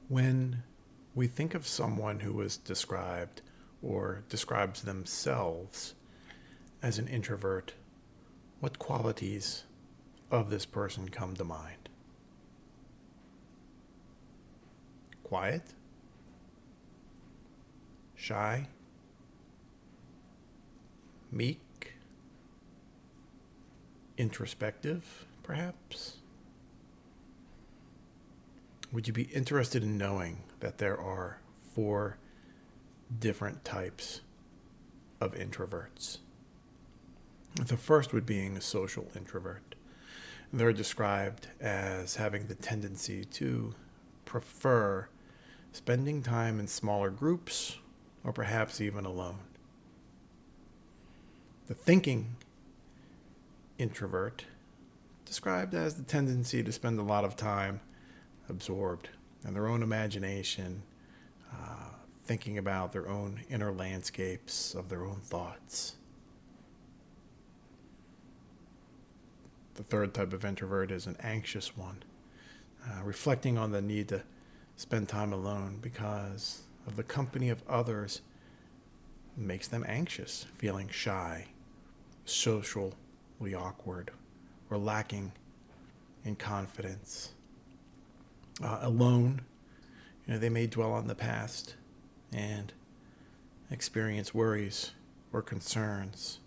When we think of someone who is described or describes themselves as an introvert, what qualities of this person come to mind? Quiet? Shy? Meek? Introspective, perhaps? Would you be interested in knowing that there are 4 different types of introverts? The first would being a social introvert. They're described as having the tendency to prefer spending time in smaller groups or perhaps even alone. The thinking introvert, described as the tendency to spend a lot of time absorbed in their own imagination, thinking about their own inner landscapes of their own thoughts. The third type of introvert is an anxious one, reflecting on the need to spend time alone because of the company of others makes them anxious, feeling shy, socially awkward, or lacking in confidence. Alone, they may dwell on the past and experience worries or concerns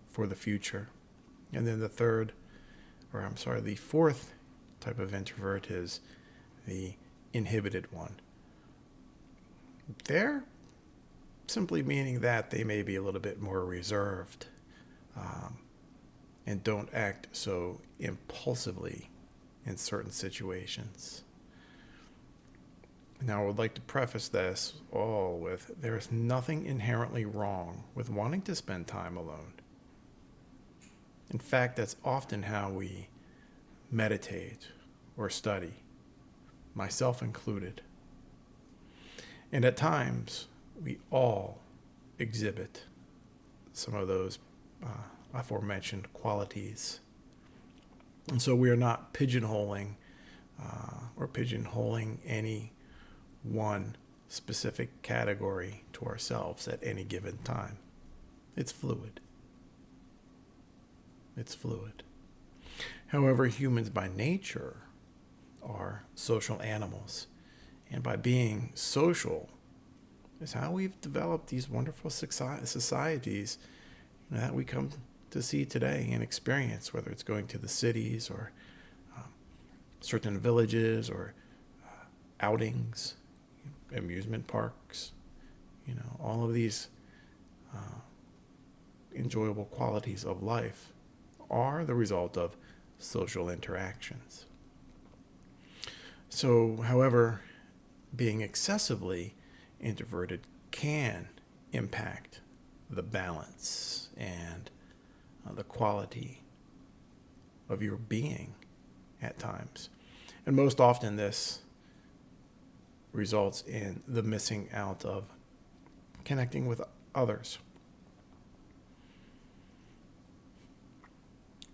for the future. And then the fourth type of introvert is the inhibited one. They're simply meaning that they may be a little bit more reserved and don't act so impulsively in certain situations. Now, I would like to preface this all with there is nothing inherently wrong with wanting to spend time alone. In fact, that's often how we meditate or study, myself included. And at times, we all exhibit some of those aforementioned qualities. And so we are not pigeonholing any one specific category to ourselves at any given time. It's fluid. However, humans by nature are social animals. And by being social is how we've developed these wonderful societies that we come to see today and experience, whether it's going to the cities or certain villages or outings, amusement parks, all of these enjoyable qualities of life are the result of social interactions. So, however, being excessively introverted can impact the balance and the quality of your being at times. And most often this results in the missing out of connecting with others.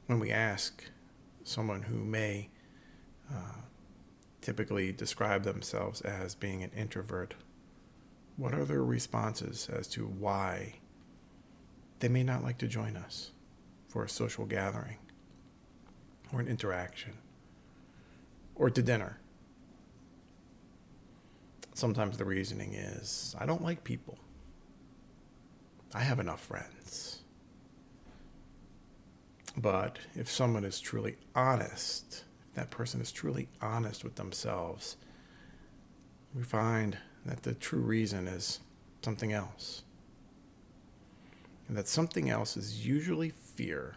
When we ask someone who may typically describe themselves as being an introvert, what are their responses as to why they may not like to join us for a social gathering or an interaction or to dinner? Sometimes the reasoning is, I don't like people. I have enough friends. But if someone is truly honest, if that person is truly honest with themselves, we find that the true reason is something else. And that something else is usually fear.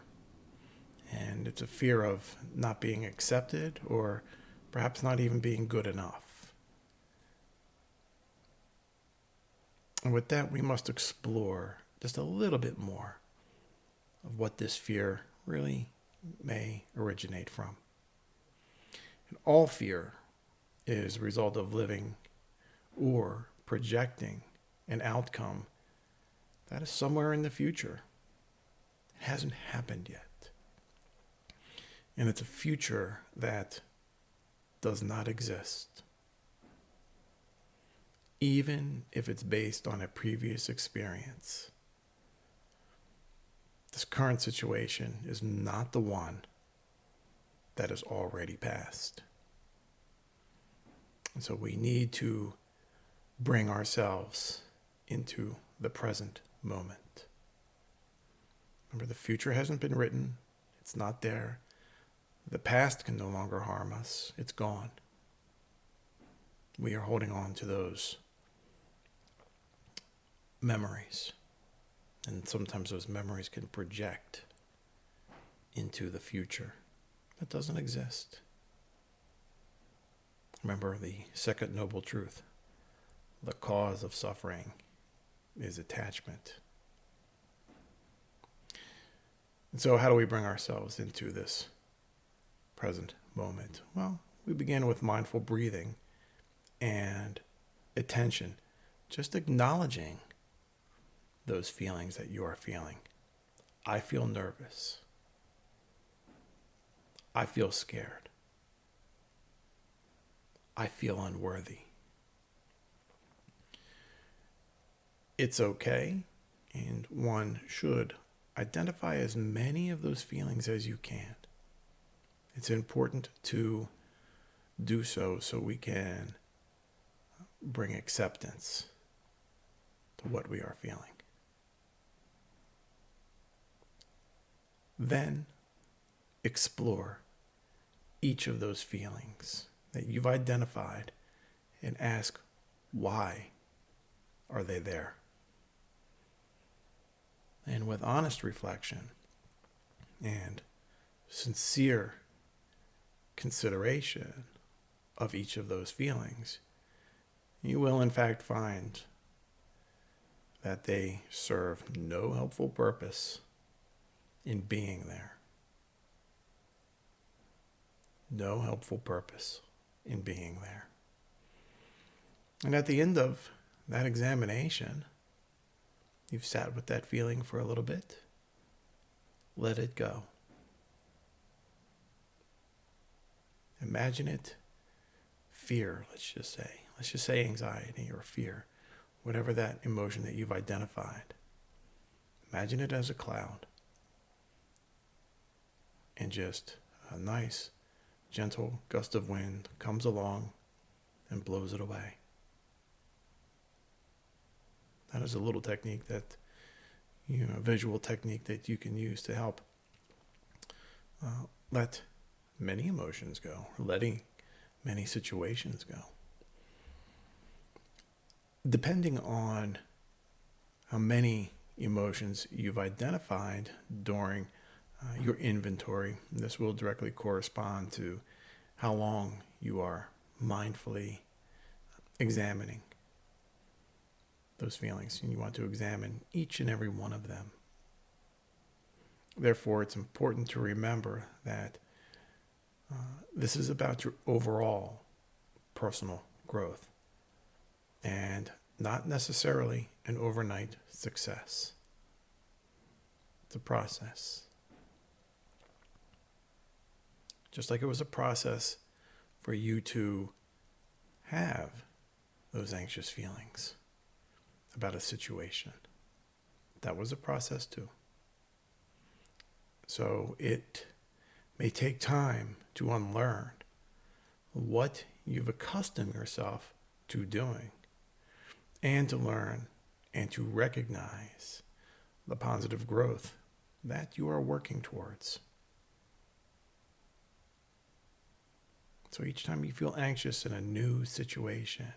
And it's a fear of not being accepted or perhaps not even being good enough. And with that, we must explore just a little bit more of what this fear really may originate from. And all fear is a result of living or projecting an outcome that is somewhere in the future. It hasn't happened yet. And it's a future that does not exist. even if it's based on a previous experience. This current situation is not the one that is already passed. And so we need to bring ourselves into the present moment. Remember, the future hasn't been written. It's not there. The past can no longer harm us. It's gone. We are holding on to those memories. And sometimes those memories can project into the future that doesn't exist. Remember the second noble truth. The cause of suffering is attachment. And so how do we bring ourselves into this present moment? Well, we begin with mindful breathing and attention, just acknowledging those feelings that you are feeling. I feel nervous. I feel scared. I feel unworthy. It's okay, and one should identify as many of those feelings as you can. It's important to do so we can bring acceptance to what we are feeling. Then explore each of those feelings that you've identified and ask, why are they there? And with honest reflection and sincere consideration of each of those feelings, you will in fact find that they serve no helpful purpose in being there. No helpful purpose in being there. And at the end of that examination, you've sat with that feeling for a little bit. Let it go. Imagine it fear, let's just say. Let's just say anxiety or fear, whatever that emotion that you've identified. Imagine it as a cloud. And just a nice, gentle gust of wind comes along and blows it away. That is a little technique that, a visual technique that you can use to help let many emotions go, or letting many situations go. Depending on how many emotions you've identified during your inventory, this will directly correspond to how long you are mindfully examining those feelings, and you want to examine each and every one of them. Therefore, it's important to remember that this is about your overall personal growth and not necessarily an overnight success. It's a process. Just like it was a process for you to have those anxious feelings about a situation. That was a process too. So it may take time to unlearn what you've accustomed yourself to doing, and to learn and to recognize the positive growth that you are working towards. So each time you feel anxious in a new situation,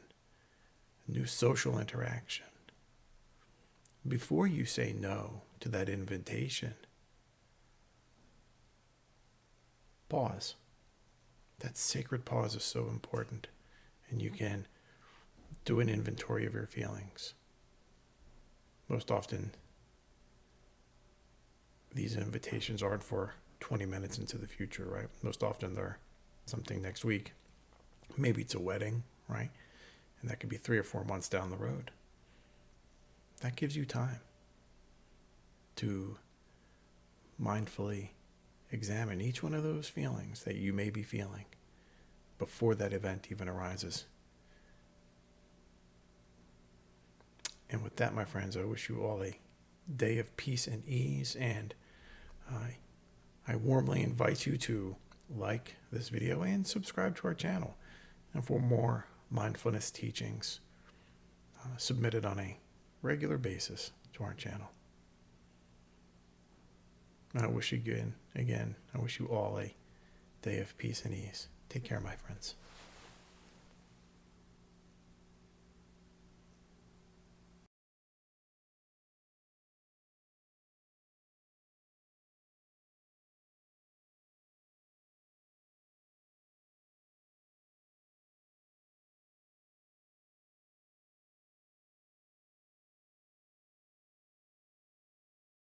a new social interaction, before you say no to that invitation, pause. That sacred pause is so important, and you can do an inventory of your feelings. Most often, these invitations aren't for 20 minutes into the future, right? Most often they're something next week. Maybe it's a wedding, right? And that could be 3 or 4 months down the road. That gives you time to mindfully examine each one of those feelings that you may be feeling before that event even arises. And with that, my friends, I wish you all a day of peace and ease. And I warmly invite you to like this video and subscribe to our channel. And for more mindfulness teachings submitted on a regular basis to our channel. And I wish you I wish you all a day of peace and ease. Take care, my friends.